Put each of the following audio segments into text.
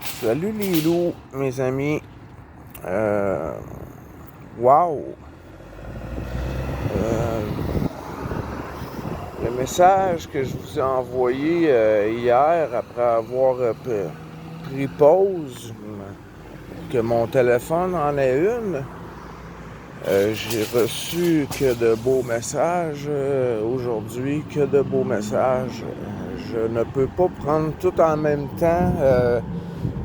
Salut les loups, mes amis. Wow! Le message que je vous ai envoyé hier après avoir pris pause, que mon téléphone en est une, j'ai reçu que de beaux messages aujourd'hui, que de beaux messages. Je ne peux pas prendre tout en même temps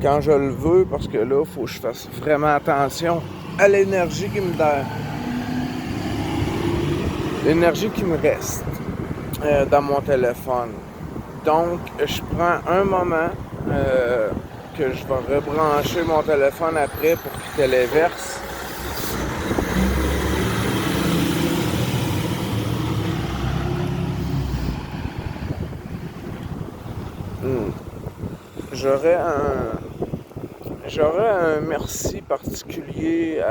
quand je le veux parce que là, il faut que je fasse vraiment attention à l'énergie qui me donne. L'énergie qui me reste dans mon téléphone. Donc, je prends un moment que je vais rebrancher mon téléphone après pour qu'il téléverse. J'aurais un merci particulier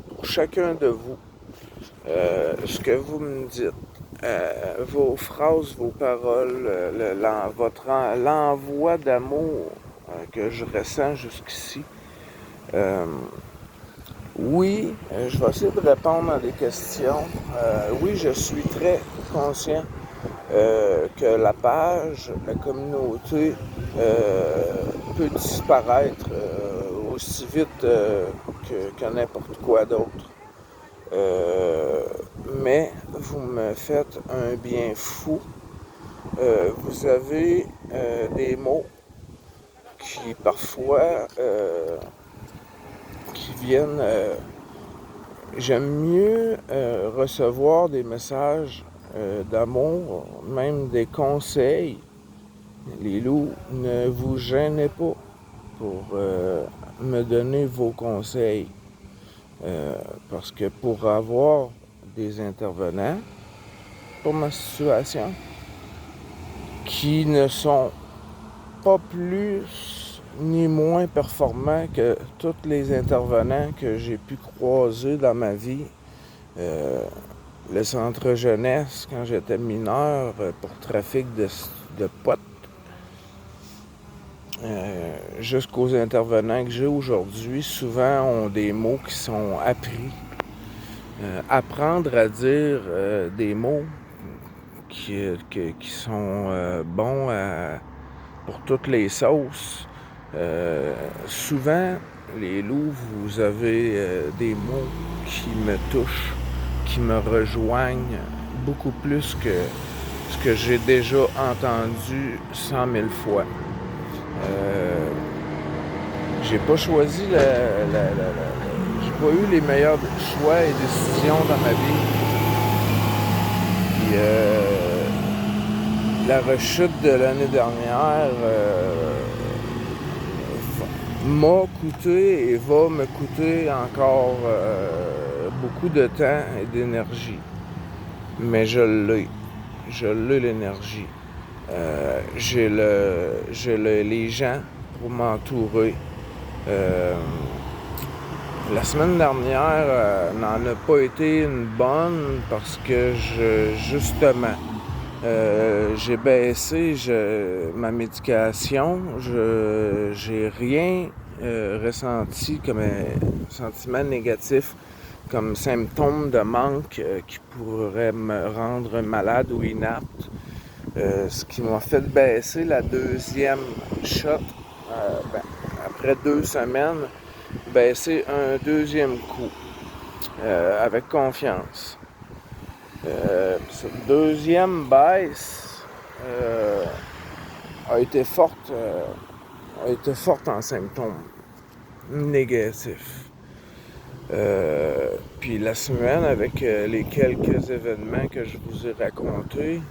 pour chacun de vous. Ce que vous me dites. Vos phrases, vos paroles, l'envoi d'amour que je ressens jusqu'ici. Oui, je vais essayer de répondre à des questions. Oui, je suis très conscient que la page, la communauté peut disparaître aussi vite que n'importe quoi d'autre. Mais vous me faites un bien fou. Vous avez des mots qui parfois qui viennent. J'aime mieux recevoir des messages d'amour, même des conseils. Les loups, ne vous gênez pas pour me donner vos conseils. Parce que pour avoir des intervenants pour ma situation qui ne sont pas plus ni moins performants que tous les intervenants que j'ai pu croiser dans ma vie. Le centre jeunesse, quand j'étais mineur, pour trafic de potes, jusqu'aux intervenants que j'ai aujourd'hui, souvent ont des mots qui sont appris. Apprendre à dire des mots qui sont bons pour toutes les sauces. Souvent, les loups, vous avez des mots qui me touchent, qui me rejoignent beaucoup plus que ce que j'ai déjà entendu 100 000 fois. J'ai pas choisi j'ai pas eu les meilleurs choix et décisions dans ma vie. Puis, la rechute de l'année dernière m'a coûté et va me coûter encore beaucoup de temps et d'énergie. Mais je l'ai. Je l'ai l'énergie. J'ai les gens pour m'entourer. La semaine dernière n'en a pas été une bonne parce que justement, j'ai baissé ma médication. J'ai rien ressenti comme un sentiment négatif, comme symptôme de manque qui pourrait me rendre malade ou inapte. Ce qui m'a fait baisser la deuxième shot, après 2 semaines, baisser un deuxième coup, avec confiance. Cette deuxième baisse a été forte en symptômes négatifs. Puis la semaine, avec les quelques événements que je vous ai racontés,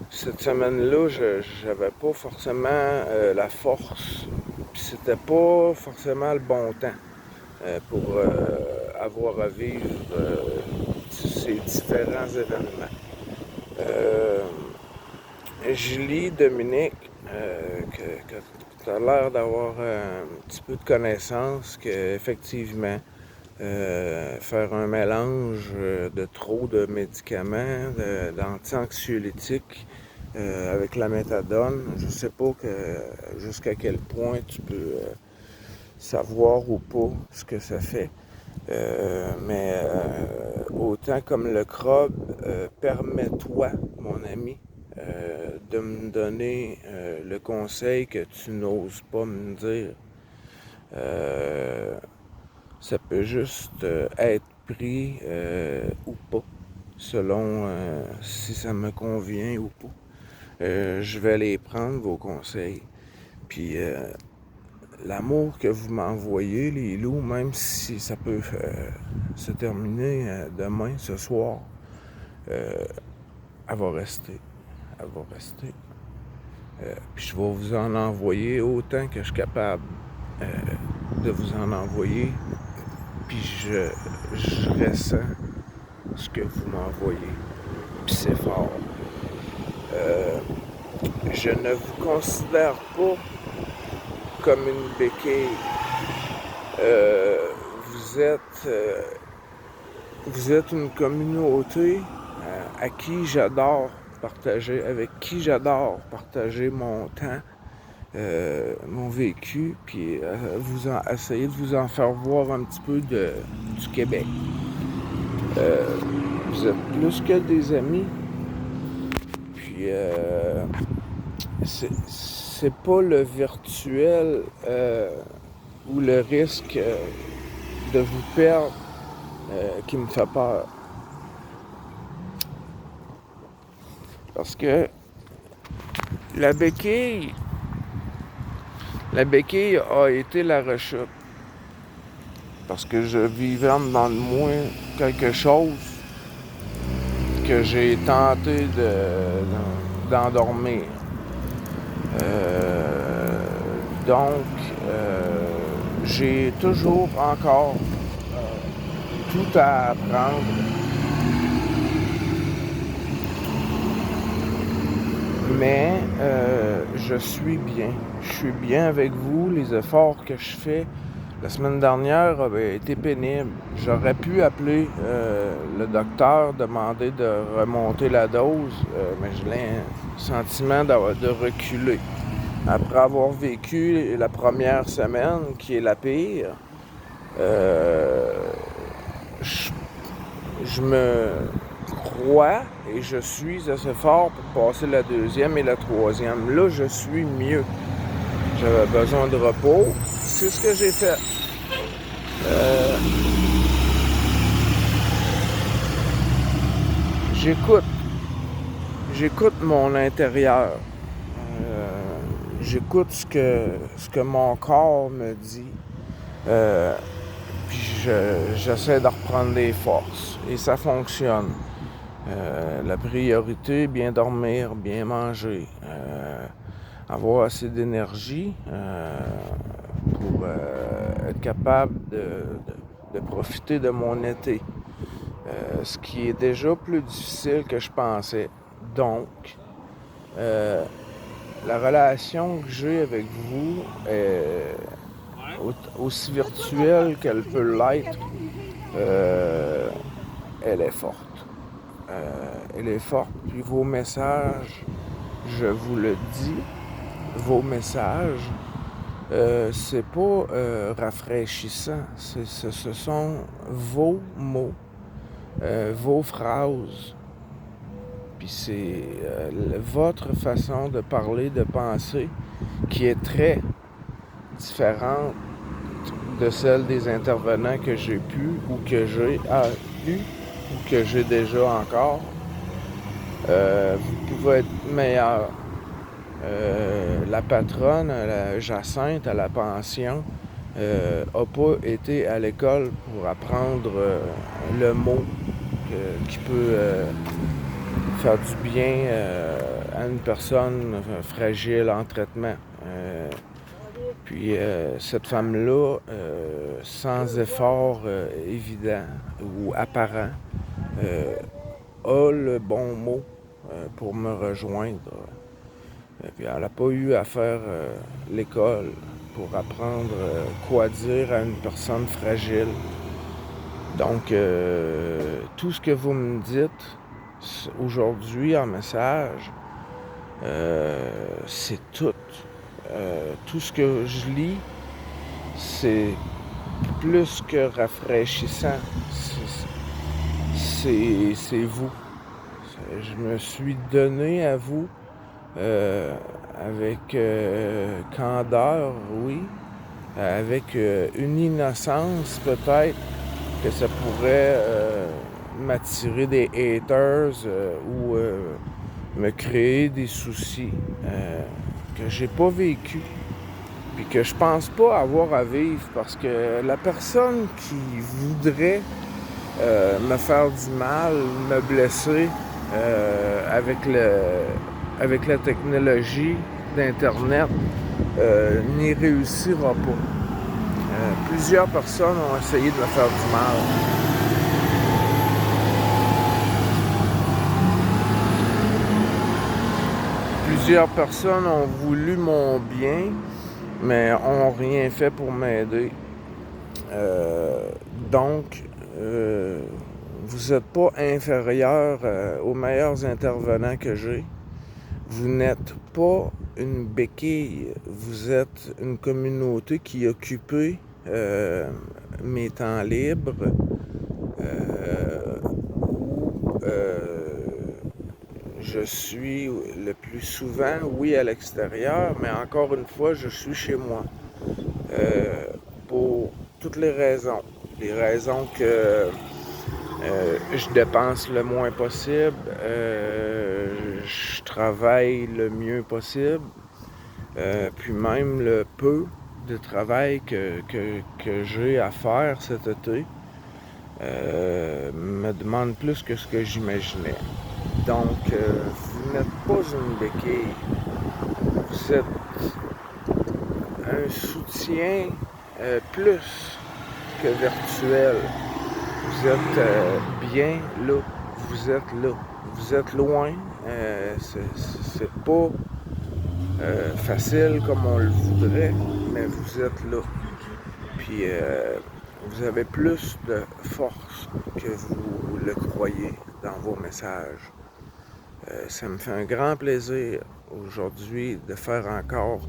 cette semaine-là, j'avais pas forcément la force, puis c'était pas forcément le bon temps pour avoir à vivre ces différents événements. Je lis, Dominique, que tu as l'air d'avoir un petit peu de connaissance, qu'effectivement, faire un mélange de trop de médicaments, d'anti-anxiolytiques, avec la méthadone. Je sais pas jusqu'à quel point tu peux savoir ou pas ce que ça fait. Mais autant comme le crabe, permets-toi, mon ami, de me donner le conseil que tu n'oses pas me dire. Ça peut juste être pris ou pas, selon si ça me convient ou pas. Je vais les prendre, vos conseils. Puis l'amour que vous m'envoyez, les loups, même si ça peut se terminer demain, ce soir, elle va rester. Elle va rester. Puis je vais vous en envoyer autant que je suis capable de vous en envoyer. Puis je ressens ce que vous m'envoyez. Puis c'est fort. Je ne vous considère pas comme une béquille. Vous êtes une communauté à qui j'adore partager, avec qui j'adore partager mon temps, mon vécu, puis essayer de vous en faire voir un petit peu du Québec. Vous êtes plus que des amis, puis c'est pas le virtuel ou le risque de vous perdre qui me fait peur. Parce que la béquille a été la rechute. Parce que je vivais dans de moi quelque chose que j'ai tenté d'endormir. Donc, j'ai toujours encore tout à apprendre. Mais je suis bien. Je suis bien avec vous. Les efforts que je fais la semaine dernière avaient été pénibles. J'aurais pu appeler le docteur, demander de remonter la dose, mais j'ai le sentiment de reculer. Après avoir vécu la première semaine, qui est la pire, je me crois et je suis assez fort pour passer la deuxième et la troisième. Là, je suis mieux. J'avais besoin de repos. C'est ce que j'ai fait. J'écoute mon intérieur. J'écoute ce que mon corps me dit. Puis j'essaie de reprendre des forces. Et ça fonctionne. La priorité, bien dormir, bien manger. Avoir assez d'énergie pour être capable de profiter de mon été. Ce qui est déjà plus difficile que je pensais. Donc, la relation que j'ai avec vous est aussi virtuelle qu'elle peut l'être. Elle est forte. Elle est forte. Puis vos messages, je vous le dis, vos messages, c'est pas rafraîchissant. Ce sont vos mots, vos phrases. Puis c'est votre façon de parler, de penser, qui est très différente de celle des intervenants que j'ai pu ou que j'ai eu ou que j'ai déjà encore. Vous pouvez être meilleur. La patronne, la Jacinthe, à la pension, n'a pas été à l'école pour apprendre le mot qui peut faire du bien à une personne fragile en traitement. Puis cette femme-là, sans effort évident ou apparent, a le bon mot pour me rejoindre. Puis elle n'a pas eu à faire l'école pour apprendre quoi dire à une personne fragile. Donc, tout ce que vous me dites aujourd'hui en message, C'est tout. Tout ce que je lis, c'est plus que rafraîchissant. C'est vous. Je me suis donné à vous avec candeur, oui, avec une innocence peut-être que ça pourrait m'attirer des haters ou me créer des soucis que j'ai pas vécu puis que je pense pas avoir à vivre parce que la personne qui voudrait me faire du mal, me blesser avec la technologie d'Internet n'y réussira pas. Plusieurs personnes ont essayé de me faire du mal. Plusieurs personnes ont voulu mon bien, mais n'ont rien fait pour m'aider. Donc, vous n'êtes pas inférieur aux meilleurs intervenants que j'ai. Vous n'êtes pas une béquille. Vous êtes une communauté qui occupe mes temps libres. Je suis le plus souvent, oui, à l'extérieur, mais encore une fois, je suis chez moi. Pour toutes les raisons. Les raisons que je dépense le moins possible, je travaille le mieux possible, puis même le peu de travail que j'ai à faire cet été me demande plus que ce que j'imaginais. Donc, vous n'êtes pas une béquille, vous êtes un soutien plus que virtuel. Vous êtes bien là, vous êtes là, vous êtes loin, c'est pas facile comme on le voudrait, mais vous êtes là. Puis vous avez plus de force que vous le croyez dans vos messages. Ça me fait un grand plaisir aujourd'hui de faire encore.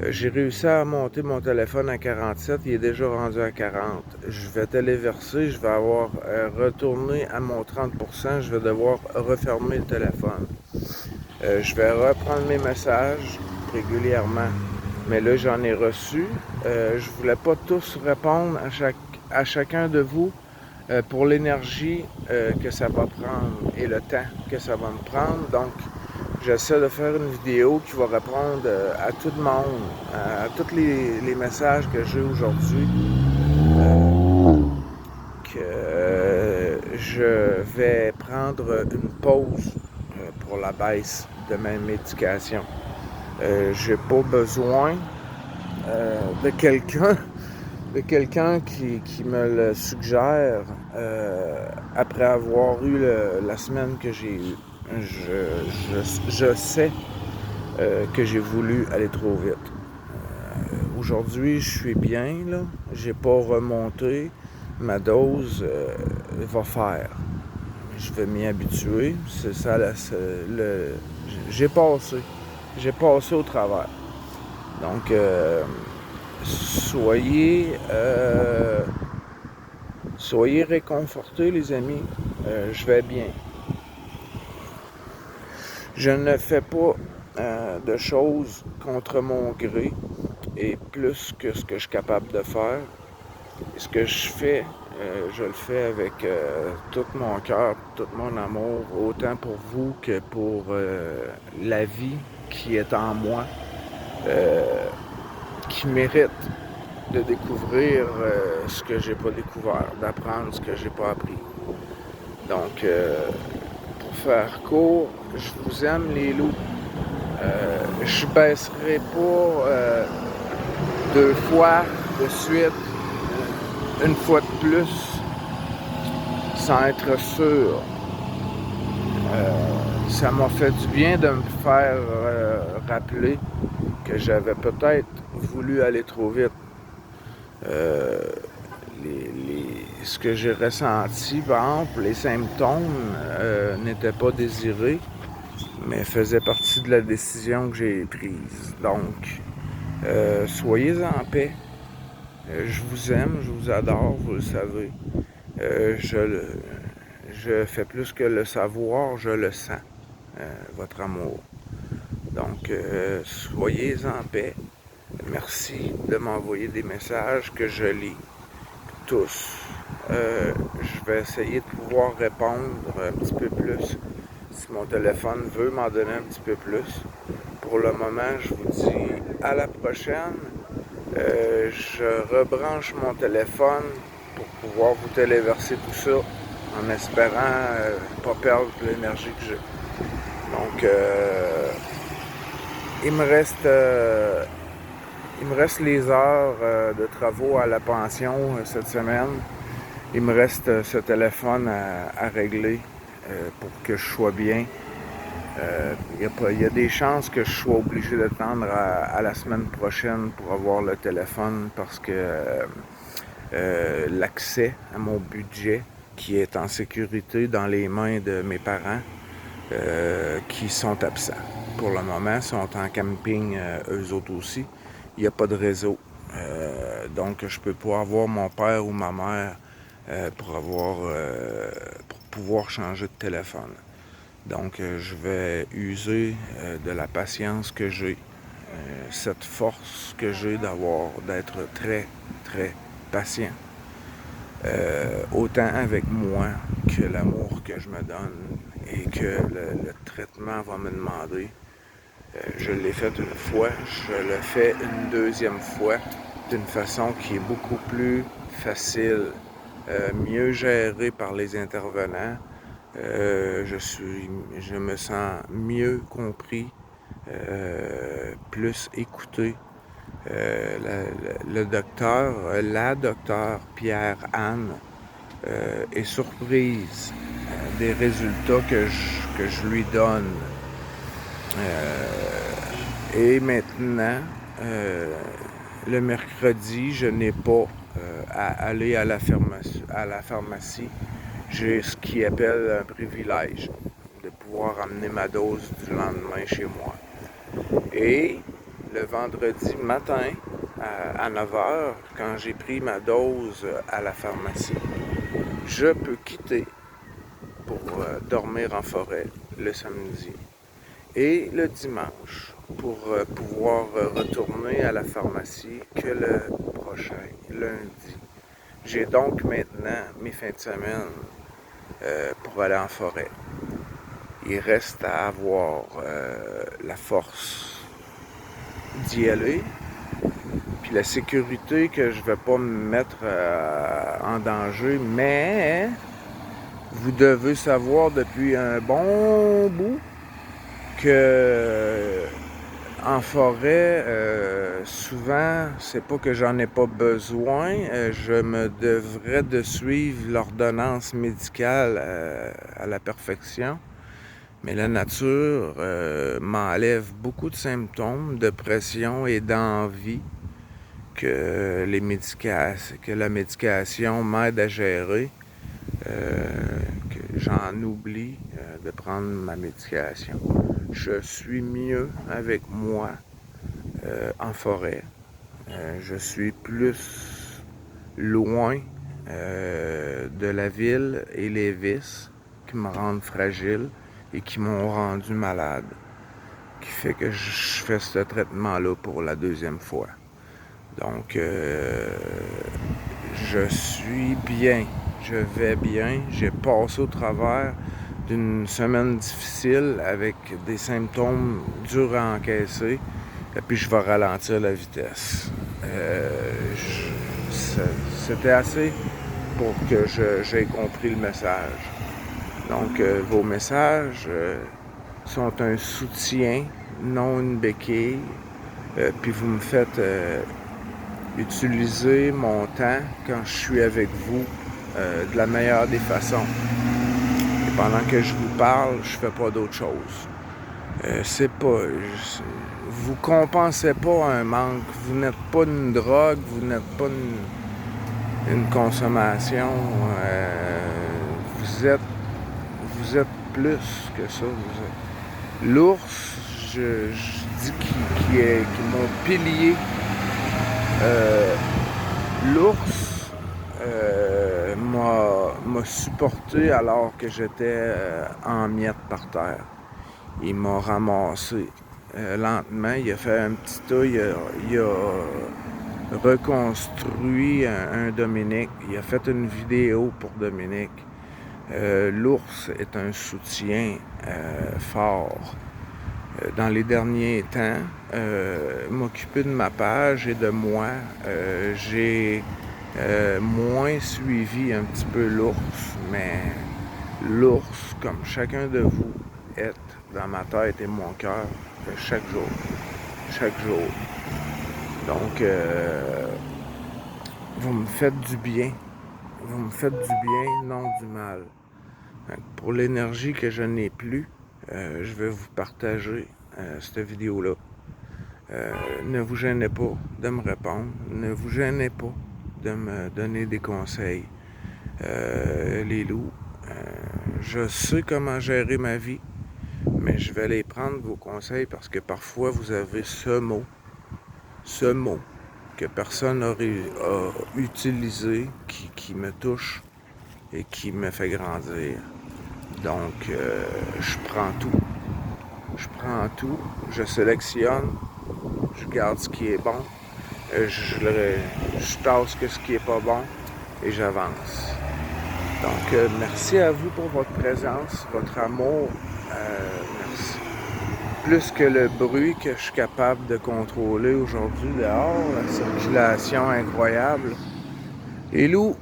J'ai réussi à monter mon téléphone à 47, il est déjà rendu à 40. Je vais téléverser, je vais avoir retourné à mon 30%, je vais devoir refermer le téléphone. Je vais reprendre mes messages régulièrement, mais là j'en ai reçu. Je voulais pas tous répondre à chacun de vous pour l'énergie que ça va prendre et le temps que ça va me prendre. Donc, j'essaie de faire une vidéo qui va répondre à tout le monde, à tous les messages que j'ai aujourd'hui. Que je vais prendre une pause pour la baisse de ma médication. J'ai pas besoin de quelqu'un qui me le suggère après avoir eu la semaine que j'ai eue. Je sais que j'ai voulu aller trop vite. Aujourd'hui, je suis bien, là. J'ai pas remonté. Ma dose va faire. Je vais m'y habituer. C'est ça, j'ai passé. J'ai passé au travers. Donc, soyez réconfortés, les amis. Je vais bien. Je ne fais pas de choses contre mon gré et plus que ce que je suis capable de faire. Et ce que je fais, je le fais avec tout mon cœur, tout mon amour, autant pour vous que pour la vie qui est en moi, qui mérite de découvrir ce que j'ai pas découvert, d'apprendre ce que j'ai pas appris. Donc, pour faire court, je vous aime les loups. Je baisserai pas 2 fois de suite, une fois de plus, sans être sûr. Ça m'a fait du bien de me faire rappeler que j'avais peut-être voulu aller trop vite. Ce que j'ai ressenti, par exemple, les symptômes n'étaient pas désirés. mais faisait partie de la décision que j'ai prise. Donc, soyez en paix. Je vous aime, je vous adore, vous le savez. Je fais plus que le savoir, je le sens, votre amour. Donc, soyez en paix. Merci de m'envoyer des messages que je lis tous. Je vais essayer de pouvoir répondre un petit peu plus si mon téléphone veut m'en donner un petit peu plus. Pour le moment, je vous dis à la prochaine. Je rebranche mon téléphone pour pouvoir vous téléverser tout ça en espérant pas perdre l'énergie que j'ai. Donc, il me reste les heures de travaux à la pension cette semaine. Il me reste ce téléphone à régler pour que je sois bien. Il y a des chances que je sois obligé d'attendre à la semaine prochaine pour avoir le téléphone parce que l'accès à mon budget qui est en sécurité dans les mains de mes parents qui sont absents. Pour le moment, ils sont en camping eux autres aussi. Il n'y a pas de réseau. Donc, je ne peux pas avoir mon père ou ma mère pour pouvoir changer de téléphone. Donc, je vais user de la patience que j'ai, cette force que j'ai d'être très, très patient. Autant avec moi que l'amour que je me donne et que le traitement va me demander. Je l'ai fait une fois, je le fais une deuxième fois d'une façon qui est beaucoup plus facile, mieux gérée par les intervenants. Je me sens mieux compris, plus écouté. Le docteur, la docteure Pierre-Anne est surprise des résultats que je lui donne. Et maintenant, le mercredi, je n'ai pas à aller à la pharmacie. J'ai ce qu'ils appelle un privilège de pouvoir amener ma dose du lendemain chez moi. Et le vendredi matin, à 9h, quand j'ai pris ma dose à la pharmacie, je peux quitter pour dormir en forêt le samedi. Et le dimanche, pour pouvoir retourner à la pharmacie que le prochain lundi. J'ai donc maintenant mes fins de semaine pour aller en forêt. Il reste à avoir la force d'y aller, puis la sécurité que je ne vais pas me mettre en danger, mais vous devez savoir depuis un bon bout que en forêt, souvent, c'est pas que j'en ai pas besoin, je me devrais de suivre l'ordonnance médicale à la perfection. Mais la nature m'enlève beaucoup de symptômes de pression et d'envie que la médication m'aide à gérer, que j'en oublie de prendre ma médication. Je suis mieux avec moi en forêt. Je suis plus loin de la ville et les vices qui me rendent fragile et qui m'ont rendu malade, qui fait que je fais ce traitement-là pour la deuxième fois. Donc, je suis bien, je vais bien, j'ai passé au travers d'une semaine difficile avec des symptômes durs à encaisser, et puis je vais ralentir la vitesse. C'était assez pour que j'aie compris le message. Donc, vos messages sont un soutien, non une béquille. Puis vous me faites utiliser mon temps quand je suis avec vous de la meilleure des façons. Et pendant que je vous parle, je fais pas d'autre chose. Vous compensez pas un manque. Vous n'êtes pas une drogue, vous n'êtes pas une consommation. Vous êtes plus que ça. L'ours, je dis qu'il est mon pilier. L'ours m'a supporté alors que j'étais en miettes par terre. Il m'a ramassé lentement. Il a fait un petit tas. Il a reconstruit un Dominique. Il a fait une vidéo pour Dominique. L'ours est un soutien fort. Dans les derniers temps, m'occuper de ma page et de moi, j'ai moins suivi un petit peu l'ours, mais l'ours, comme chacun de vous, est dans ma tête et mon cœur chaque jour. Chaque jour. Donc, vous me faites du bien. Vous me faites du bien, non du mal. Pour l'énergie que je n'ai plus, je vais vous partager cette vidéo-là. Ne vous gênez pas de me répondre. Ne vous gênez pas de me donner des conseils. Les loups, je sais comment gérer ma vie, mais je vais les prendre vos conseils parce que parfois vous avez ce mot que personne n'a utilisé, qui me touche et qui me fait grandir. Donc, je prends tout. Je prends tout, je sélectionne, je garde ce qui est bon, je tasse ce qui est pas bon et j'avance. Donc, merci à vous pour votre présence, votre amour. Merci. Plus que le bruit que je suis capable de contrôler aujourd'hui dehors, la circulation incroyable. Les loups,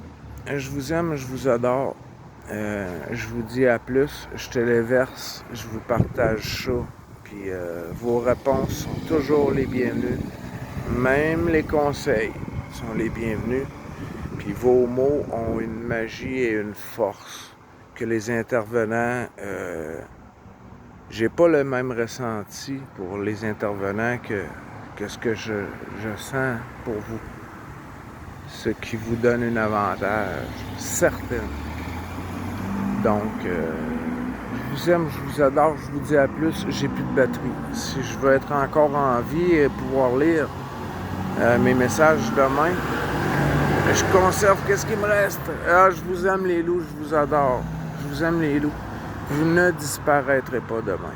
je vous aime, je vous adore. Je vous dis à plus, je téléverse, je vous partage ça. Puis vos réponses sont toujours les bienvenues. Même les conseils sont les bienvenus. Puis vos mots ont une magie et une force que les intervenants... j'ai pas le même ressenti pour les intervenants que ce que je sens pour vous. Ce qui vous donne un avantage certain. Donc, je vous aime, je vous adore, je vous dis à plus, j'ai plus de batterie. Si je veux être encore en vie et pouvoir lire mes messages demain, je conserve qu'est-ce qui me reste. Ah, je vous aime les loups, je vous adore. Je vous aime les loups. Vous ne disparaîtrez pas demain.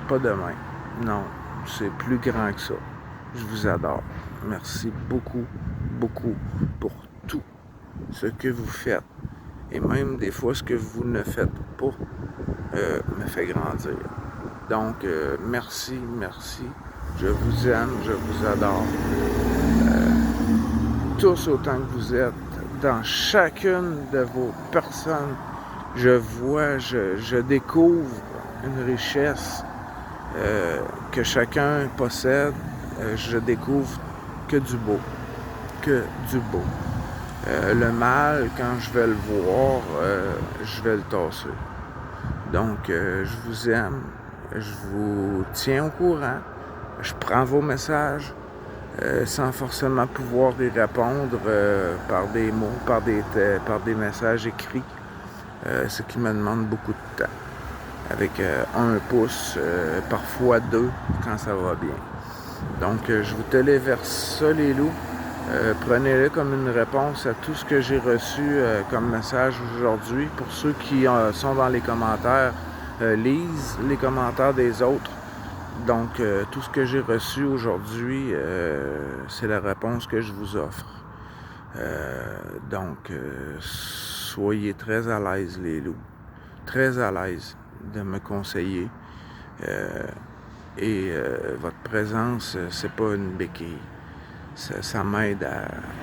Pas demain. Non, c'est plus grand que ça. Je vous adore. Merci beaucoup, beaucoup pour tout ce que vous faites. Et même des fois, ce que vous ne faites pas me fait grandir. Donc, merci, merci. Je vous aime, je vous adore. Tous autant que vous êtes, dans chacune de vos personnes, je vois, je découvre une richesse que chacun possède. Je découvre que du beau. Que du beau. Le mal, quand je vais le voir, je vais le tasser. Donc, je vous aime, je vous tiens au courant, je prends vos messages sans forcément pouvoir y répondre par des mots, par des messages écrits, ce qui me demande beaucoup de temps. Avec 1 pouce, parfois 2, quand ça va bien. Donc, je vous téléverse ça, les loups. Prenez-le comme une réponse à tout ce que j'ai reçu comme message aujourd'hui. Pour ceux qui sont dans les commentaires, lisent les commentaires des autres. Donc, tout ce que j'ai reçu aujourd'hui, c'est la réponse que je vous offre. Donc, soyez très à l'aise, les loups. Très à l'aise de me conseiller. Votre présence, c'est pas une béquille. Ça m'aide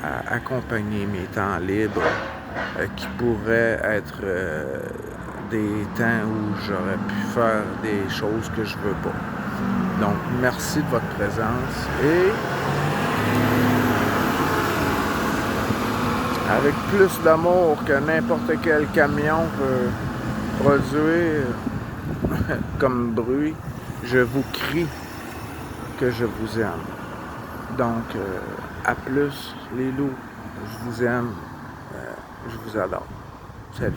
à accompagner mes temps libres qui pourraient être des temps où j'aurais pu faire des choses que je veux pas. Donc, merci de votre présence et avec plus d'amour que n'importe quel camion peut produire comme bruit, je vous crie que je vous aime. Donc, à plus, les loups. Je vous aime. Je vous adore. Salut.